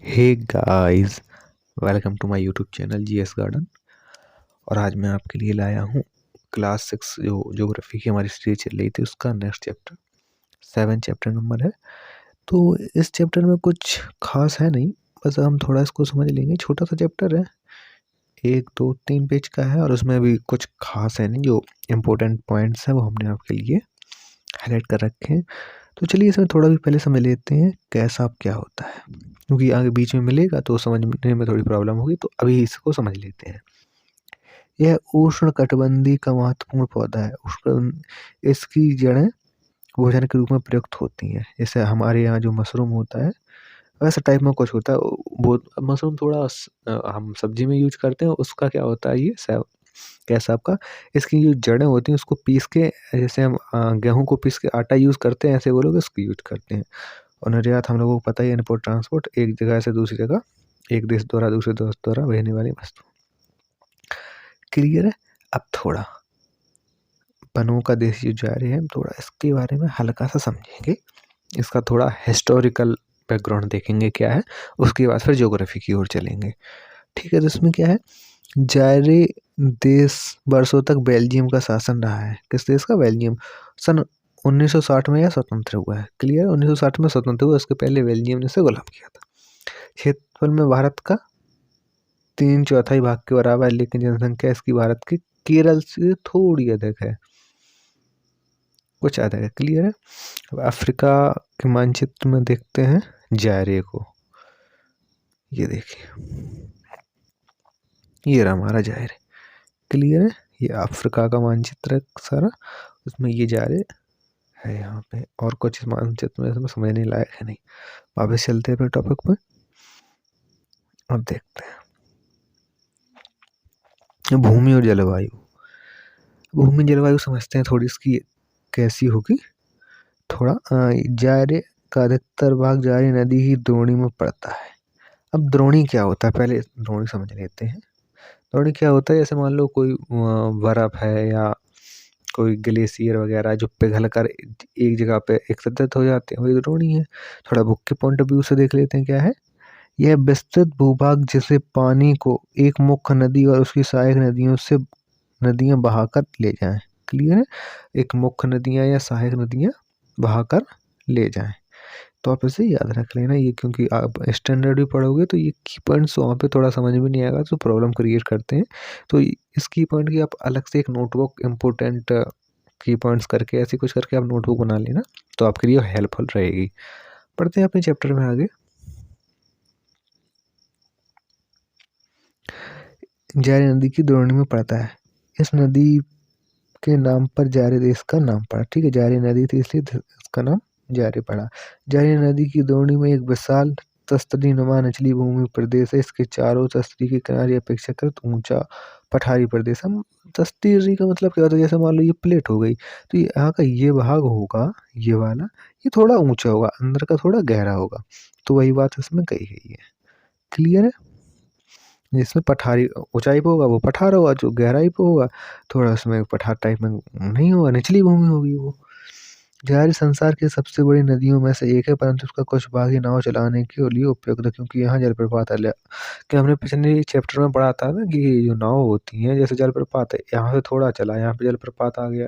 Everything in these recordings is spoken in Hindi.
Hey guys, welcome to my YouTube channel GS garden. और आज मैं आपके लिए लाया हूँ क्लास 6 जो ज्योग्राफी की हमारी सीरीज चल रही थी उसका नेक्स्ट चैप्टर 7 चैप्टर नंबर है। तो इस चैप्टर में कुछ खास है नहीं, बस हम थोड़ा इसको समझ लेंगे। छोटा सा चैप्टर है, 1 2 3 पेज का है और उसमें भी कुछ खास है नहीं। जो इम्पोर्टेंट पॉइंट्स हैं वो हमने आपके लिए हाईलाइट कर रखे हैं। तो चलिए इसमें थोड़ा भी पहले समझ लेते हैं कैसा क्या होता है, क्योंकि आगे बीच में मिलेगा तो समझने में थोड़ी प्रॉब्लम होगी। तो अभी इसको समझ लेते हैं। यह उष्णकटिबंधीय का महत्वपूर्ण पौधा है। उष्ण इसकी जड़ें भोजन के रूप में प्रयुक्त होती हैं। जैसे हमारे यहाँ जो मशरूम होता है वैसा टाइप में कुछ होता है। वो मशरूम थोड़ा हम सब्जी में यूज करते हैं। उसका क्या होता है, ये कैसा आपका, इसकी जो जड़ें होती हैं उसको पीस के, जैसे हम गेहूं को पीस के आटा यूज करते हैं, ऐसे वो लोग इसको यूज करते हैं। और निर्यात हम लोगों को पता ही है, इम्पोर्ट ट्रांसपोर्ट, एक जगह से दूसरी जगह, एक देश द्वारा दूसरे देश द्वारा भेजने वाली वस्तु। क्लियर है। अब थोड़ा वनों का देश जो जारी है, हम थोड़ा इसके बारे में हल्का सा समझेंगे। इसका थोड़ा हिस्टोरिकल बैकग्राउंड देखेंगे क्या है, उसके बाद फिर ज्योग्राफी की ओर चलेंगे। ठीक है, तो इसमें क्या है, जायरे देश वर्षों तक बेल्जियम का शासन रहा है। किस देश का? बेल्जियम। सन 1960 में यह स्वतंत्र हुआ है। क्लियर, 1960 में स्वतंत्र हुआ, उसके पहले बेल्जियम ने इसे गुलाम किया था। क्षेत्रफल में भारत का 3/4 भाग के बराबर है, लेकिन जनसंख्या इसकी भारत की केरल से थोड़ी अधिक है, कुछ अधिक है। क्लियर है। अब अफ्रीका के मानचित्र में देखते हैं जायरे को। ये देखिए, ये रहा हमारा जायरे। क्लियर है। ये अफ्रीका का मानचित्र है सारा, उसमें ये जायरे है यहाँ पे। और कुछ इस मानचित्र में इसमें समझने लायक है नहीं। वापस चलते हैं अपने टॉपिक पे। अब देखते हैं भूमि और जलवायु। भूमि जलवायु समझते हैं थोड़ी, इसकी कैसी होगी थोड़ा। जायरे का अधिकतर भाग जायरे नदी की द्रोणी में पड़ता है। अब द्रोणी क्या होता है, पहले द्रोणी समझ लेते हैं। द्रोणी क्या होता है, जैसे मान लो कोई बर्फ है या कोई ग्लेशियर वगैरह जो पिघल कर एक जगह पे एकत्रित हो जाते हैं, वही द्रोणी है। थोड़ा बुक के पॉइंट ऑफ व्यू से देख लेते हैं क्या है। यह विस्तृत भूभाग जिसे पानी को एक मुख्य नदी और उसकी सहायक नदियों से नदियां बहाकर ले जाएं। क्लियर है। एक मुख्य नदियां या सहायक नदियां बहाकर ले जाएं। तो आप इसे याद रख लेना ये, क्योंकि आप स्टैंडर्ड भी पढ़ोगे तो ये की पॉइंट्स वहाँ पे थोड़ा समझ में नहीं आएगा तो प्रॉब्लम क्रिएट करते हैं। तो इस की पॉइंट की आप अलग से एक नोटबुक इम्पोर्टेंट की पॉइंट्स करके ऐसे कुछ करके आप नोटबुक बना लेना, तो आपके लिए हेल्पफुल रहेगी। पढ़ते हैं अपने चैप्टर में आगे। जायरे नदी की द्रोणी में पड़ता है। इस नदी के नाम पर जायरे देश का नाम पड़ा। ठीक है, जायरे नदी थी इसलिए इसका नाम जायरे पड़ा। जायरे नदी की द्रोणी में एक विशाल तस्तरी नुमा निचली भूमि प्रदेश है। इसके चारों तस्तरी के किनारे अपेक्षाकृत ऊंचा पठारी प्रदेश। हम तस्तरी का मतलब क्या होता है, जैसे मान लो ये प्लेट हो गई तो यहाँ का ये भाग होगा, ये वाला, ये थोड़ा ऊंचा होगा, अंदर का थोड़ा गहरा होगा। तो वही बात इसमें कही गई है। क्लियर है। जिसमें पठारी ऊंचाई पे होगा वो पठार होगा, जो गहराई पे होगा थोड़ा उसमें पठार टाइप में नहीं होगा, निचली भूमि होगी वो। जायरे संसार की सबसे बड़ी नदियों में से एक है, परंतु उसका कुछ भाग ही नाव चलाने के लिए उपयुक्त है, क्योंकि यहाँ जलप्रपात है। कि हमने पिछले चैप्टर में पढ़ा था ना कि ये जो नाव होती हैं, जैसे जलप्रपात है, यहाँ से थोड़ा चला, यहाँ पे जलप्रपात आ गया,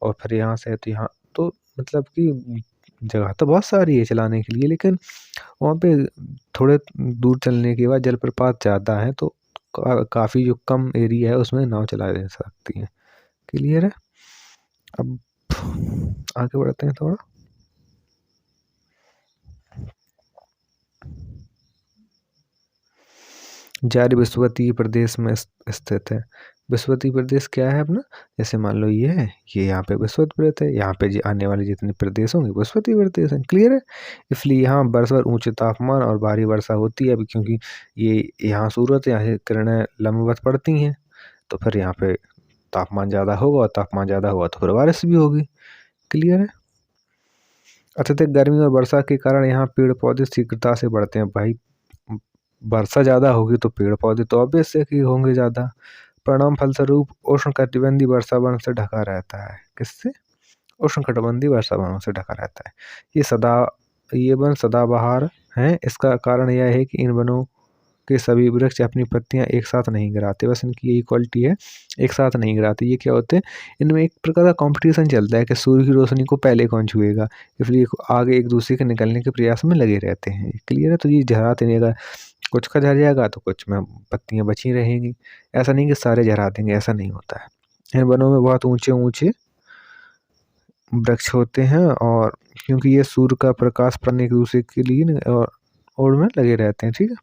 और फिर यहाँ से तो यहाँ, तो मतलब कि जगह तो बहुत सारी है चलाने के लिए, लेकिन वहाँ पे थोड़े दूर चलने के बाद जलप्रपात ज़्यादा है, तो काफ़ी जो कम एरिया है उसमें नाव चला जा सकती है। क्लियर है। अब आगे बढ़ते हैं थोड़ा। जारी विश्ववतीय प्रदेश में स्थित है। विश्ववतीय प्रदेश क्या है अपना, जैसे मान लो ये है, ये यहाँ पे विश्ववत प्रदेश है, यहाँ पे आने वाले जितने प्रदेश होंगे विश्ववतीय प्रदेश हैं। क्लियर है। इसलिए यहाँ वर्ष भर ऊंचे तापमान और भारी वर्षा होती है। अभी क्योंकि ये यहाँ सूरत है, यहाँ से किरणें लंबवत पड़ती हैं, तो फिर यहाँ पे तापमान ज़्यादा होगा, और तापमान ज़्यादा होगा तो फिर बारिश भी होगी। क्लियर है। अत्यधिक गर्मी और वर्षा के कारण यहाँ पेड़ पौधे शीघ्रता से बढ़ते हैं। भाई वर्षा ज़्यादा होगी तो पेड़ पौधे तो ऑब्वियस है कि होंगे ज़्यादा। परिणाम फलस्वरूप उष्णकटिबंधीय वर्षा वन से ढका रहता है। किससे? उष्णकटिबंधीय वर्षा वनों से ढका रहता है। ये वन सदाबहार हैं। इसका कारण यह है कि इन वनों के सभी वृक्ष अपनी पत्तियां एक साथ नहीं गिराते, बस इनकी यही क्वालिटी है, एक साथ नहीं गिराते। ये क्या होते हैं, इनमें एक प्रकार का कंपटीशन चलता है कि सूर्य की रोशनी को पहले कौन छुएगा, इसलिए आगे एक दूसरे के निकलने के प्रयास में लगे रहते हैं। क्लियर है? तो ये झराते नहीं, अगर कुछ का झड़ जाएगा तो कुछ में पत्तियां बची रहेंगी। ऐसा नहीं कि सारे झरा देंगे, ऐसा नहीं होता है। इन वनों में बहुत ऊंचे ऊंचे वृक्ष होते हैं, और क्योंकि ये सूर्य का प्रकाश पड़ने एक दूसरे के लिए और होड़ में लगे रहते हैं। ठीक है,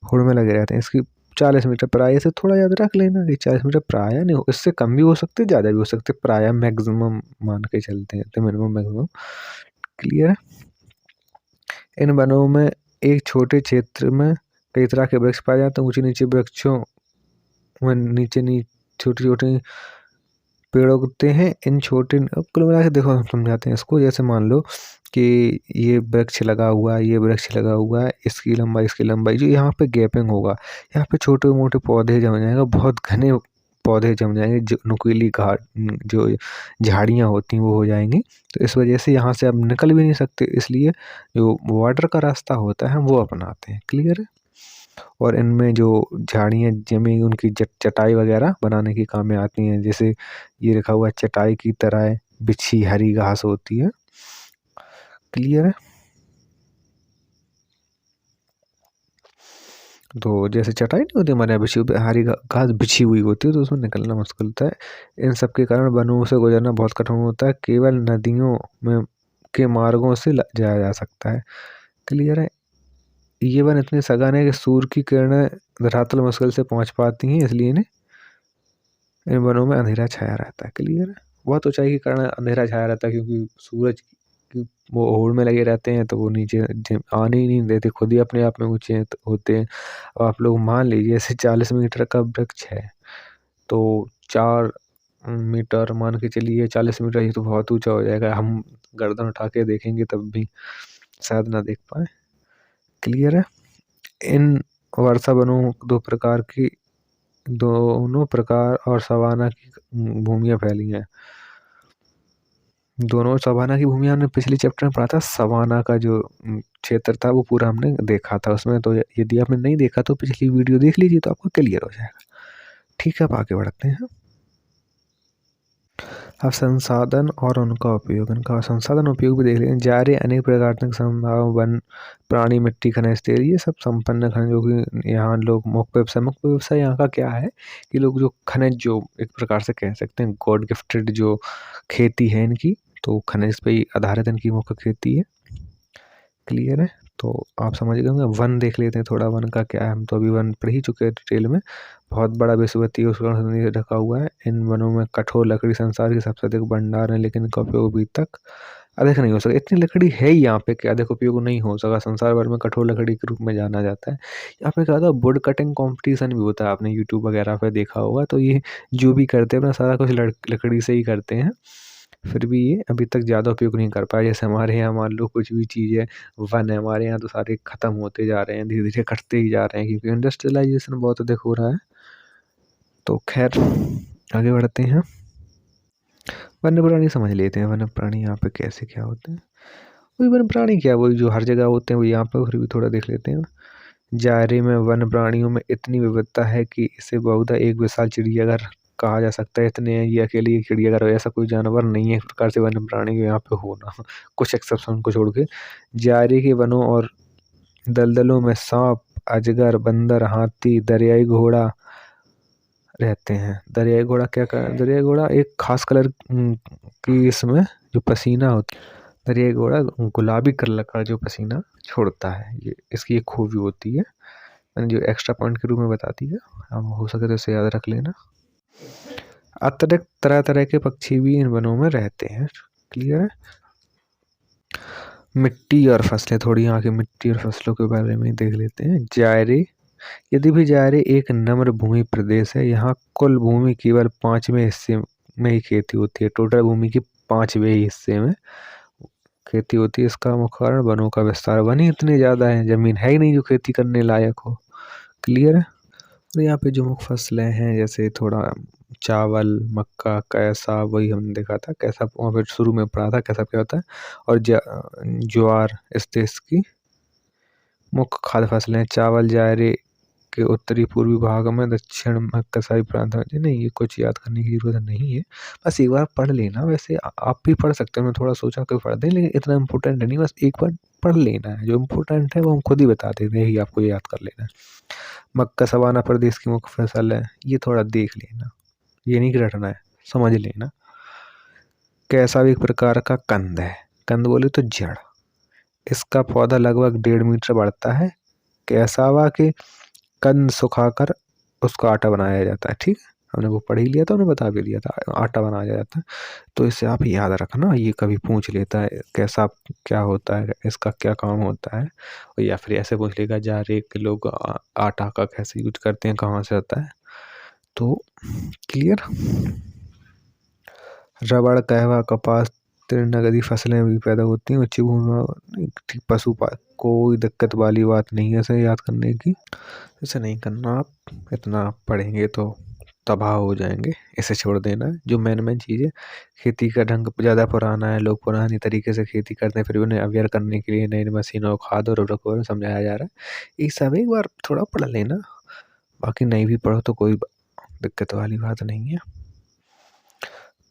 होड़ में लगे रहते हैं। इसकी 40 मीटर प्राय से थोड़ा याद रख लेना कि 40 मीटर प्राय नहीं हो, इससे कम भी हो सकते, ज़्यादा भी हो सकते, प्राय मैक्सिमम मान के चलते हैं, तो मिनिमम मैक्सिमम। क्लियर है? इन वनों में एक छोटे क्षेत्र में कई तरह के वृक्ष पाए जाते हैं। ऊंचे नीचे वृक्षों में नीचे छोटे छोटे पेड़ उगते हैं। इन छोटे कुल मिला के देखो, हम समझाते हैं इसको। जैसे मान लो कि ये वृक्ष लगा हुआ है, ये वृक्ष लगा हुआ है, इसकी लंबाई जो यहाँ पे गैपिंग होगा, यहाँ पे छोटे मोटे पौधे जम जाएंगे, बहुत घने पौधे जम जाएंगे, जो नुकीली घाट जो झाड़ियाँ होती हैं वो हो जाएंगी। तो इस वजह से यहाँ से अब निकल भी नहीं सकते, इसलिए जो वाटर का रास्ता होता है वो अपनाते हैं। क्लियर है? और इनमें जो झाड़ियाँ जमी उनकी चटाई वगैरह बनाने के काम में आती हैं। जैसे ये लिखा हुआ चटाई की तरह बिछी हरी घास होती है। क्लियर है? तो जैसे चटाई नहीं होती हमारे यहाँ बिछी हरी घास बिछी हुई होती है, तो उसमें निकलना मुश्किल होता है। इन सब के कारण वनों से गुजरना बहुत कठिन होता है। केवल नदियों में के मार्गों से जाया जा सकता है। क्लियर है? ये वन इतने सघन है कि सूर्य की किरणें धरातल मुश्किल से पहुंच पाती हैं, इसलिए इन्हें इन वनों में अंधेरा छाया रहता है। क्लियर है? बहुत ऊंचाई के कारण अंधेरा छाया रहता है, क्योंकि सूरज की वो होड़ में लगे रहते हैं, तो वो नीचे आने ही नहीं देते, खुद ही अपने आप में ऊंचे होते हैं। अब आप लोग मान लीजिए ऐसे 40 मीटर का वृक्ष है, तो 4 मीटर मान के चलिए, 40 मीटर, ये तो बहुत ऊंचा हो जाएगा। हम गर्दन उठा के देखेंगे तब भी शायद ना देख पाए। क्लियर है? इन वर्षा वनों दोनों प्रकार और सवाना की भूमियां फैली हैं। दोनों सवाना की भूमियां हमने पिछले चैप्टर में पढ़ा था। सवाना का जो क्षेत्र था वो पूरा हमने देखा था उसमें, तो यदि आपने नहीं देखा तो पिछली वीडियो देख लीजिए, तो आपको क्लियर हो जाएगा। ठीक है, अब आगे बढ़ते हैं। अब संसाधन और उनका उपयोग, इनका संसाधन उपयोग भी देख लेते हैं। जारे अनेक प्रकार के संभाव वन प्राणी मिट्टी खनिज तेल ये सब संपन्न खनिज, जो कि यहाँ लोग मुख्य व्यवसाय यहाँ का क्या है कि लोग जो खनिज, जो एक प्रकार से कह सकते हैं गॉड गिफ्टेड जो खेती है इनकी, तो खनिज पे ही आधारित इनकी मुख्य खेती है। क्लियर है? तो आप समझ गए होंगे। वन देख लेते हैं थोड़ा, वन का क्या है। हम तो अभी वन पढ़ ही चुके हैं डिटेल में। बहुत बड़ा विश्वविद्यालय उसका ढका हुआ है। इन वनों में कठोर लकड़ी संसार की सबसे अधिक भंडार है, लेकिन इनका उपयोग अभी तक अधिक नहीं हो सका। इतनी लकड़ी है ही यहाँ पे कि अधिक उपयोग नहीं हो सका। संसार भर में कठोर लकड़ी के रूप में जाना जाता है। यहाँ पे क्या होता है, वुड कटिंग कॉम्पिटिशन भी होता है, आपने यूट्यूब वगैरह पे देखा होगा। तो ये जो भी करते हैं अपना सारा कुछ लकड़ी से ही करते हैं, फिर भी ये अभी तक ज़्यादा उपयोग नहीं कर पाए। जैसे हमारे यहाँ मान लो कुछ भी चीज़ है, वन है हमारे यहाँ, तो सारे ख़त्म होते जा रहे हैं, धीरे धीरे कटते ही जा रहे हैं, क्योंकि इंडस्ट्रियलाइजेशन बहुत अधिक हो रहा है। तो खैर आगे बढ़ते हैं। वन्य प्राणी समझ लेते हैं। वन्य प्राणी यहाँ पे कैसे क्या होते हैं। वही वन्य प्राणी क्या, वही जो हर जगह होते हैं वो यहाँ पे फिर भी थोड़ा देख लेते हैं। जायरे में वन्य प्राणियों में इतनी विविधता है कि इसे बहुधा एक विशाल चिड़ियाघर कहा जा सकता है। इतने ये अकेले एक चिड़ियाघर है, ऐसा कोई जानवर नहीं है एक प्रकार से वन्य प्राणी यहाँ पे होना, कुछ एक्सेप्शन को छोड़ के। जायरे के वनों और दलदलों में सांप, अजगर, बंदर, हाथी, दरियाई घोड़ा रहते हैं। दरियाई घोड़ा क्या कर, दरियाई घोड़ा एक खास कलर की इसमें जो पसीना होता है, दरियाई घोड़ा गुलाबी कलर का जो पसीना छोड़ता है, ये इसकी एक खूबी होती है। मैंने जो एक्स्ट्रा पॉइंट के रूप में बता दी है, अब हो सके तो इसे याद रख लेना। अतिरिक्त तरह तरह के पक्षी भी इन वनों में रहते हैं। क्लियर है? मिट्टी और फसलें, थोड़ी यहाँ की मिट्टी और फसलों के बारे में देख लेते हैं। जायरे, यदि भी जायरे एक नम्र भूमि प्रदेश है। यहाँ कुल भूमि केवल 5वें हिस्से में ही खेती होती है। टोटल भूमि के 5वें हिस्से में खेती होती है। इसका मुख्य कारण वनों का विस्तार। वन ही इतने ज़्यादा हैं, जमीन है ही नहीं जो खेती करने लायक हो। क्लियर है? और यहाँ पे जो मुख्य फसलें हैं, जैसे थोड़ा चावल, मक्का, कैसा, वही हमने देखा था कैसा, वहाँ पे शुरू में पढ़ा था कैसा क्या होता है। और ज्वार इस देश की मुख्य खाद्य फसलें चावल जायरे के उत्तरी पूर्वी भाग में, दक्षिण में कसाई प्रांत में। नहीं, ये कुछ याद करने की जरूरत नहीं है, बस एक बार पढ़ लेना। वैसे आप भी पढ़ सकते हो, मैं थोड़ा सोचा कि पढ़ दें, लेकिन इतना इम्पोर्टेंट नहीं, बस एक बार पढ़ लेना है। जो इम्पोर्टेंट है वो हम खुद ही बता देते हैं, यही आपको याद कर लेना है। मक्का सवाना प्रदेश की मुख्य फसल है, ये थोड़ा देख लेना, ये नहीं कि रटना है, समझ लेना। कैसा भी एक प्रकार का कंद है, कंद बोले तो जड़, इसका पौधा लगभग 1.5 मीटर बढ़ता है। कैसावा के कंद सुखाकर उसका आटा बनाया जाता है। ठीक है, हमने वो पढ़ ही लिया था, उन्हें बता भी दिया था, आटा बनाया जाता है। तो इसे आप याद रखना, ये कभी पूछ लेता है कैसा क्या होता है, इसका क्या काम होता है, या फिर ऐसे पूछ लेगा जारे के लोग आटा का कैसे यूज करते हैं, कहाँ से आता है। तो क्लियर। रबड़, कहवा, कपास, तृणनगदी फसलें भी पैदा होती हैं उच्च भूमि में। पशुपालन कोई दिक्कत वाली बात नहीं है इसे याद करने की, इसे नहीं करना। आप इतना पढ़ेंगे तो तबाह हो जाएंगे, इसे छोड़ देना है। जो मेन चीज़ है, खेती का ढंग ज़्यादा पुराना है, लोग पुरानी तरीके से खेती करते हैं, फिर उन्हें अवेयर करने के लिए नई नई मशीनों, खाद और उर्वरकों को समझाया जा रहा है। ये सब एक बार थोड़ा पढ़ लेना, बाकी नहीं भी पढ़ो तो कोई दिक्कत वाली बात नहीं है।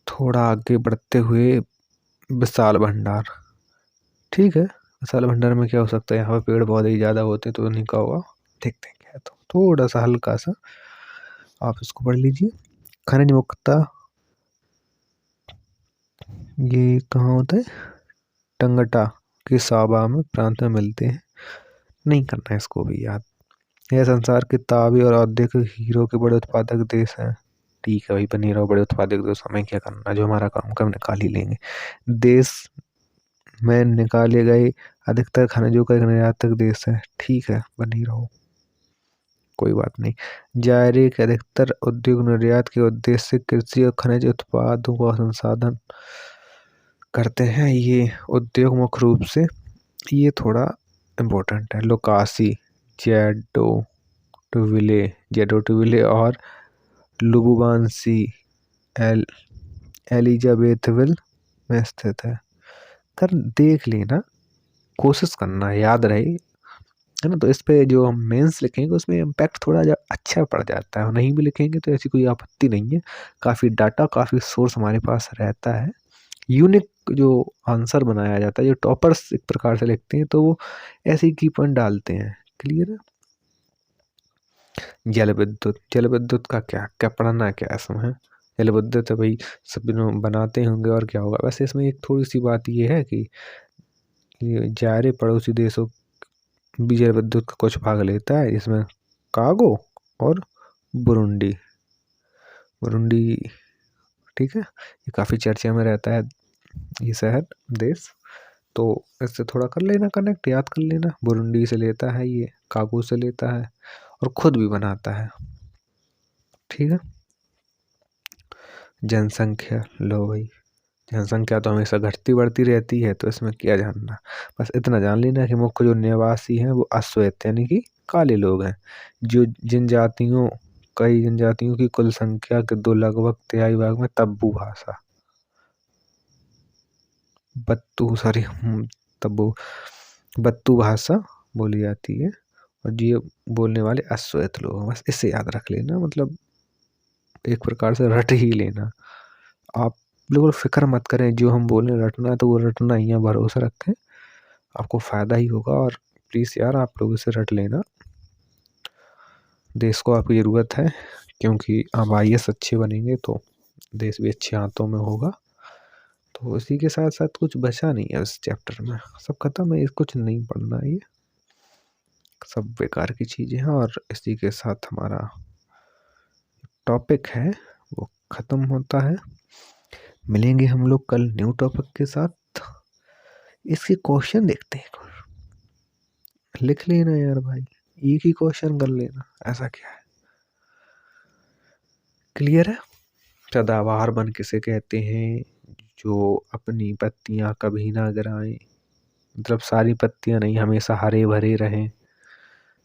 थोड़ा आगे बढ़ते हुए, विशाल भंडार। ठीक है, विशाल भंडार में क्या हो सकता है, यहाँ पे पेड़ पौधे ही ज़्यादा होते तो उन्हीं का होगा, देखते हैं क्या है। तो थोड़ा सा हल्का सा आप इसको पढ़ लीजिए। खनिज मुक्ता, ये कहाँ होता है, टंगटा के साबा में प्रांत में मिलते हैं, नहीं करना है इसको भी याद। यह संसार के ताबे और औद्योगिक हीरो के बड़े उत्पादक देश हैं। ठीक है भाई, बने रहो बड़े उत्पादक देश, हमें क्या करना, जो हमारा काम का हम निकाल ही लेंगे। देश में निकाले गए अधिकतर खनिजों का एक निर्यातक देश है। ठीक है, बनी रहो, कोई बात नहीं। जायरे के अधिकतर उद्योग निर्यात के उद्देश्य से कृषि और खनिज उत्पादों का संसाधन करते हैं। ये उद्योग मुख्य रूप से, ये थोड़ा इम्पोर्टेंट है, लोकासी, जेडोटुविले और लुबुबानसी एलिजाबेथविल में स्थित है। कर देख लेना, कोशिश करना याद रहे, है ना। तो इस पे जो हम मेंस लिखेंगे उसमें इम्पैक्ट थोड़ा अच्छा पड़ जाता है, और नहीं भी लिखेंगे तो ऐसी कोई आपत्ति नहीं है। काफ़ी डाटा, काफ़ी सोर्स हमारे पास रहता है, यूनिक जो आंसर बनाया जाता है। जो टॉपर्स एक प्रकार से लिखते हैं तो वो ऐसे ही की पॉइंट डालते हैं। क्लियर है। जल विद्युत, जल विद्युत का क्या क्या पढ़ना, क्या इसमें जल विद्युत है भाई, सब बनाते होंगे और क्या होगा। वैसे इसमें एक थोड़ी सी बात ये है कि ये जारे पड़ोसी देशों भी जल विद्युत का कुछ भाग लेता है, इसमें कागो और बुरुंडी, बुरुंडी। ठीक है, ये काफ़ी चर्चा में रहता है ये शहर, देश। तो इससे थोड़ा कर लेना कनेक्ट, याद कर लेना। बुरुंडी से लेता है, ये कागो से लेता है और खुद भी बनाता है। ठीक है। जनसंख्या, लो भाई, जनसंख्या तो हमेशा घटती बढ़ती रहती है, तो इसमें क्या जानना, बस इतना जान लेना कि मुख्य जो निवासी हैं वो अश्वेत यानी कि काले लोग हैं। जो कई जनजातियों की कुल संख्या के दो लगभग तिहाई भाग में तब्बू भाषा, तब्बू बत्तू भाषा बोली जाती है, और ये बोलने वाले अश्वेत लोग हैं। बस इसे याद रख लेना, मतलब एक प्रकार से रट ही लेना। आप बिल्कुल फिक्र मत करें, जो हम बोल रहे हैं रटना है तो वो रटना ही है, भरोसा रखें आपको फ़ायदा ही होगा। और प्लीज़ यार, आप लोग इसे रट लेना, देश को आपकी ज़रूरत है, क्योंकि आप IAS अच्छे बनेंगे तो देश भी अच्छे हाथों में होगा। तो इसी के साथ साथ कुछ बचा नहीं है इस चैप्टर में, सब खत्म है, कुछ नहीं पढ़ना है, ये सब बेकार की चीज़ें हैं। और इसी के साथ हमारा टॉपिक है वो ख़त्म होता है। मिलेंगे हम लोग कल न्यू टॉपिक के साथ। इसके क्वेश्चन देखते हैं, लिख लेना यार भाई, एक ही क्वेश्चन कर लेना, ऐसा क्या है। क्लियर है। सदाबहार वन किसे कहते हैं, जो अपनी पत्तियां कभी ना गिराएं, मतलब सारी पत्तियां नहीं, हमेशा हरे भरे रहें।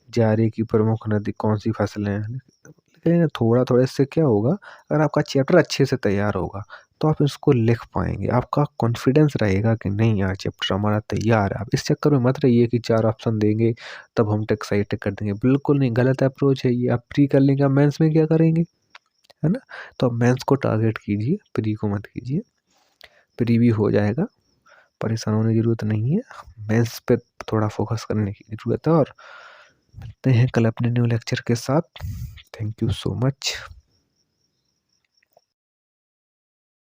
जारे की प्रमुख नदी कौन सी फसलें हैं, लेकिन थोड़ा थोड़ा इससे क्या होगा, अगर आपका चैप्टर अच्छे से तैयार होगा तो आप इसको लिख पाएंगे, आपका कॉन्फिडेंस रहेगा कि नहीं यार चैप्टर हमारा तैयार है। आप इस चक्कर में मत रहिए कि 4 ऑप्शन देंगे तब हम टिक सही टिक कर देंगे, बिल्कुल नहीं, गलत अप्रोच है ये। आप प्री कर लेंगे, आप मेंस में क्या करेंगे, है ना? तो आप मेंस को टारगेट कीजिए, प्री को मत कीजिए। प्री भी हो जाएगा, परेशान होने की ज़रूरत नहीं है। मेंस पे थोड़ा फोकस करने की ज़रूरत है। और मिलते हैं कल अपने न्यू लेक्चर के साथ। Thank you so much.